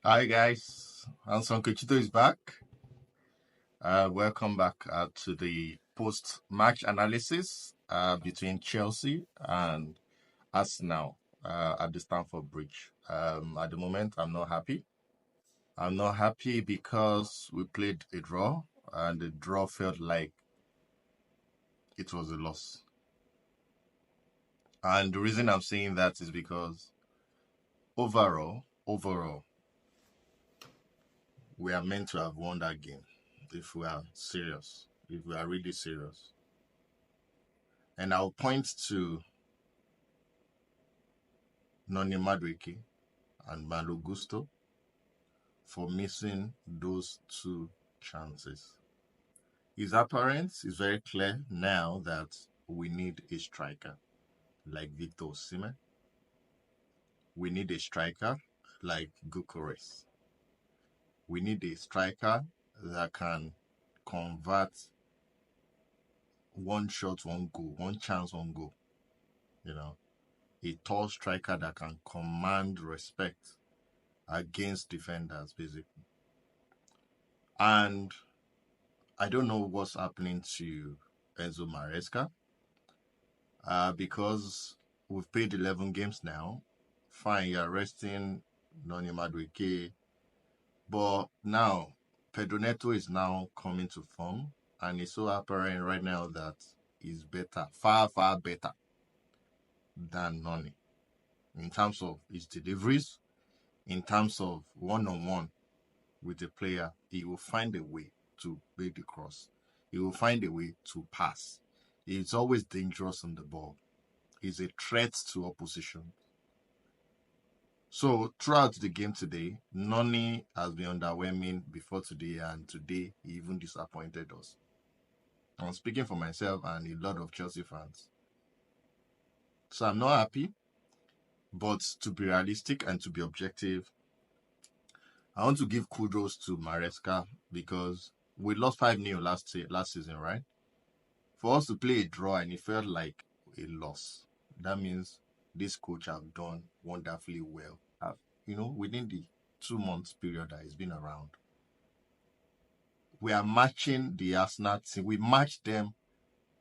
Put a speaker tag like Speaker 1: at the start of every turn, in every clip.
Speaker 1: Hi guys, Anson Kuchito is back. Welcome back to the post-match analysis between Chelsea and Arsenal at the Stamford Bridge. At the moment, I'm not happy. I'm not happy because we played a draw, and the draw felt like it was a loss. And the reason I'm saying that is because overall, we are meant to have won that game if we are serious, if we are really serious. And I'll point to Noni Madueke and Malo Gusto for missing those two chances. It's apparent, it's very clear now that we need a striker like Victor Osimhen. We need a striker like Gyökeres. We need a striker that can convert one shot, one goal, one chance, one goal. A tall striker that can command respect against defenders, basically. And I don't know what's happening to Enzo Maresca because we've played 11 games now. Fine, you're resting Noni Madueke. But now, Pedro Neto is now coming to form, and it's so apparent right now that he's better, far better than Noni in terms of his deliveries, in terms of one-on-one with the player. He will find a way to make the cross. He will find a way to pass. He's always dangerous on the ball. He's a threat to opposition. So throughout the game today, Noni has been underwhelming before today, and today he even disappointed us. I'm speaking for myself and a lot of Chelsea fans. So I'm not happy, but to be realistic and to be objective, I want to give kudos to Maresca because we lost 5-0 last season, right? For us to play a draw and it felt like a loss, that means this coach have done wonderfully well. Within the 2 months period that he's been around, we are matching the Arsenal team. We match them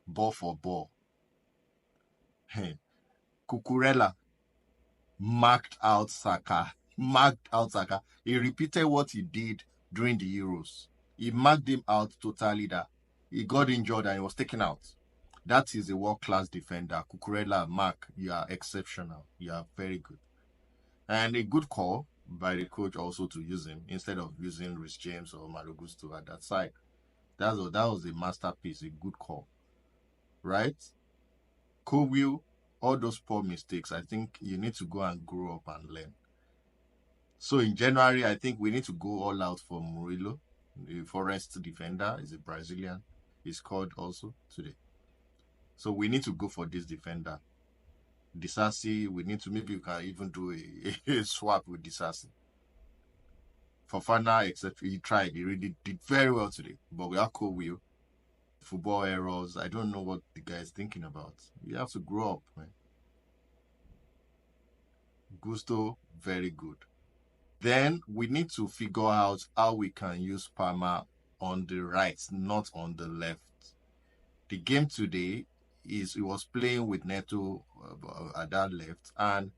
Speaker 1: ball for ball. Cucurella marked out Saka. He repeated what he did during the Euros. He marked him out totally. That he got injured and he was taken out. That is a world-class defender. Cucurella, Mark, you are exceptional. You are very good. And a good call by the coach also to use him instead of using Rhys James or Malo Gusto at that side. That was a masterpiece, a good call. Right? Coville, all those poor mistakes, I think you need to go and grow up and learn. So in January, I think we need to go all out for Murillo. The Forest defender is a Brazilian. He scored also today. So we need to go for this defender. Disasi, maybe we can even do a swap with Disasi. Fofana, except he tried. He really did very well today. But we are Coville. Football errors. I don't know what the guy is thinking about. You have to grow up, man. Gusto, very good. Then we need to figure out how we can use Palmer on the right, not on the left. The game today he was playing with Neto at that left, and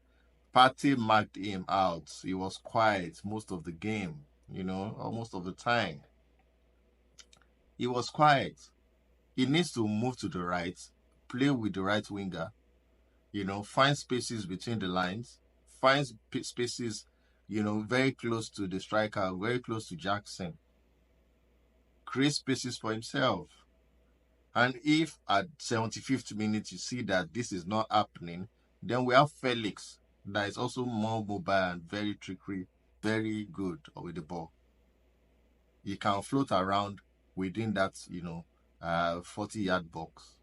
Speaker 1: Partey marked him out. He was quiet most of the game, or most of the time. He was quiet. He needs to move to the right, play with the right winger, find spaces between the lines, find spaces, very close to the striker, very close to Jackson. Create spaces for himself. And if at 75th minute you see that this is not happening, then we have Felix that is also more mobile and very trickery, very good with the ball. He can float around within that, 40-yard box.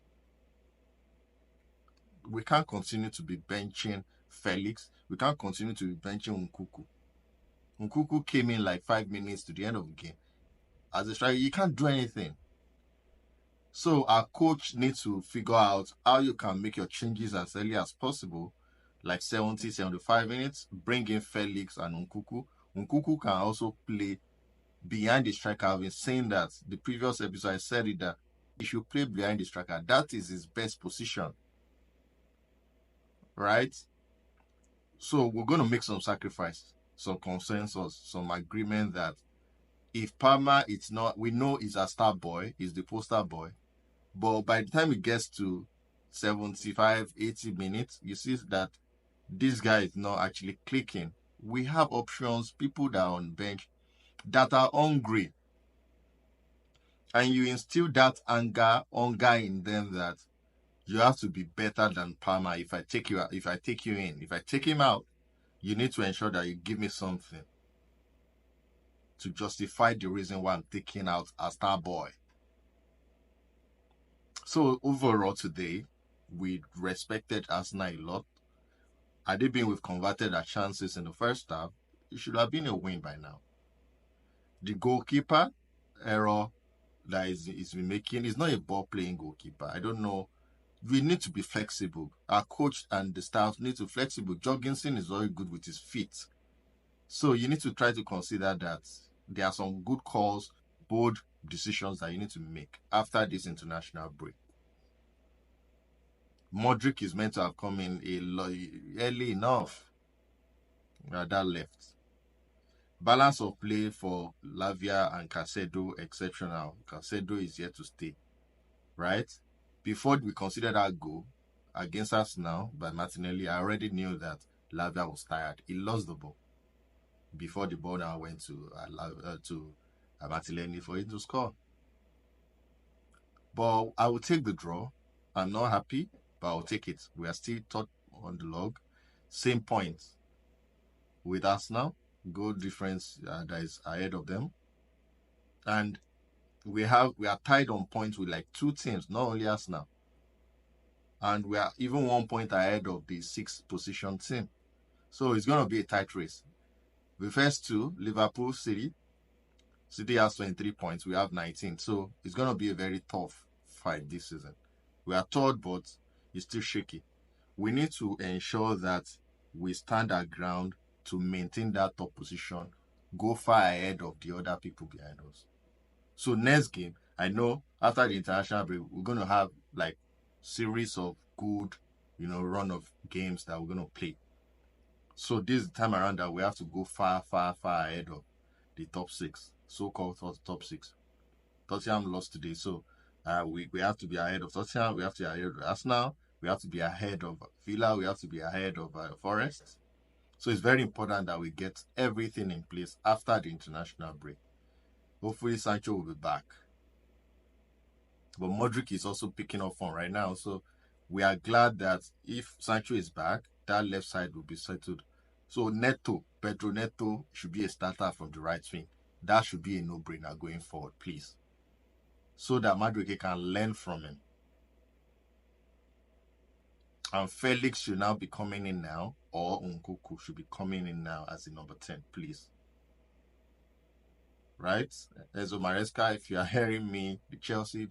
Speaker 1: We can't continue to be benching Felix. We can't continue to be benching Nkuku. Nkuku came in like 5 minutes to the end of the game. As a striker, you can't do anything. So our coach needs to figure out how you can make your changes as early as possible, like 70, 75 minutes, bring in Felix and Nkuku, Nkuku can also play behind the striker. I've been saying that the previous episode I said it that he should play behind the striker. That is his best position, right? So we're going to make some sacrifice, some consensus, some agreement that if Palmer, it's not, we know he's a star boy, he's the poster boy, but by the time it gets to 75, 80 minutes, you see that this guy is not actually clicking. We have options, people that are on bench that are hungry, and you instill that hunger in them that you have to be better than Palmer. If I take you in, if I take him out, you need to ensure that you give me something to justify the reason why I'm taking out a star boy. So overall today, we respected Arsenal a lot. Had it been we've converted our chances in the first half, it should have been a win by now. The goalkeeper error that is been making is not a ball playing goalkeeper. I don't know. We need to be flexible. Our coach and the staff need to be flexible. Jorgensen is very good with his feet. So you need to try to consider that there are some good calls, bold decisions that you need to make after this international break. Modric is meant to have come in early enough. That left. Balance of play for Lavia and Caicedo exceptional. Caicedo is here to stay, right? Before we consider that goal against us now by Martinelli, I already knew that Lavia was tired. He lost the ball before the ball now went to Martinelli for him to score. But I will take the draw. I'm not happy, but I'll take it. We are still top on the log. Same points with us now. Goal difference that is ahead of them. And we are tied on points with like two teams, not only us now. And we are even 1 point ahead of the 6th position team. So it's going to be a tight race. The first two, Liverpool, City has 23 points. We have 19. So it's going to be a very tough fight this season. We are third, but it's still shaky. We need to ensure that we stand our ground to maintain that top position, go far ahead of the other people behind us. So next game, I know after the international break, we're going to have like series of good, run of games that we're going to play. So this time around that we have to go far, far, far ahead of the top 6, so-called top 6. Tottenham lost today, so we have to be ahead of Tottenham, we have to be ahead of Arsenal, we have to be ahead of Villa, we have to be ahead of Forest. So it's very important that we get everything in place after the international break. Hopefully Sancho will be back. But Modric is also picking up form right now, so we are glad that if Sancho is back, that left side will be settled. So Pedro Neto should be a starter from the right wing. That should be a no-brainer going forward, please. So that Madueke can learn from him. And Felix should now be coming in now, or Nkuku should be coming in now as the number 10, please. Right? Enzo Maresca, if you are hearing me, the Chelsea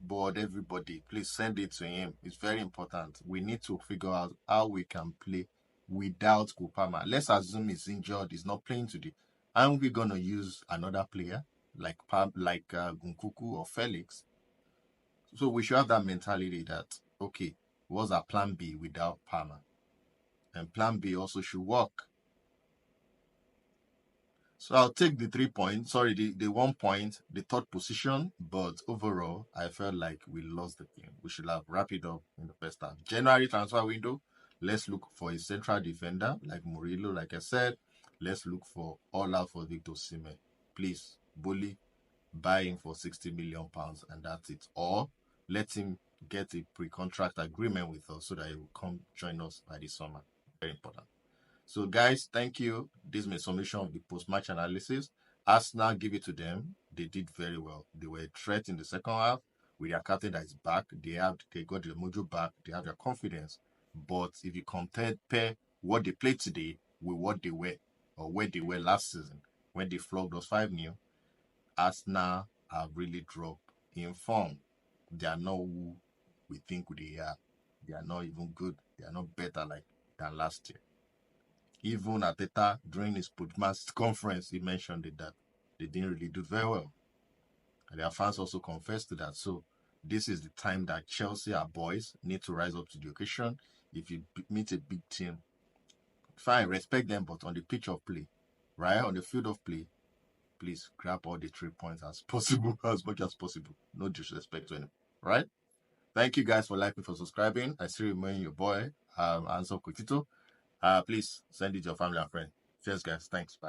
Speaker 1: board, everybody, please send it to him. It's very important. We need to figure out how we can play without Kupama. Let's assume he's injured, he's not playing today. Aren't we going to use another player like Nkuku or Felix? So we should have that mentality that, okay, what's our plan B without Palmer? And plan B also should work. So I'll take the 3 points, the 1 point, the third position, but overall, I felt like we lost the game. We should have wrapped it up in the first half. January transfer window, let's look for a central defender like Murillo, like I said. Let's look for all out for Victor Osimhen. Please, Bully, buy him for £60 million and that's it. Or let him get a pre-contract agreement with us so that he will come join us by the summer. Very important. So guys, thank you. This is my summation of the post-match analysis. Arsenal, give it to them. They did very well. They were a threat in the second half with their captain that is back. They got the mojo back. They have their confidence. But if you compare what they played today with what they were or where they were last season when they flogged us 5-0, Arsenal have really dropped in form. They are not who we think they are. They are not even good. They are not better than last year. Even Ateta, during his post-match conference, he mentioned it, that they didn't really do very well. And their fans also confessed to that. So this is the time that Chelsea, our boys, need to rise up to the occasion. If you meet a big team, fine, respect them, but on the pitch of play, right, on the field of play, please grab all the 3 points as possible, as much as possible. No disrespect to anyone, right? Thank you guys for liking, for subscribing. I still remain your boy, Anso Kutito. Please send it to your family and friends. Cheers, guys. Thanks. Bye.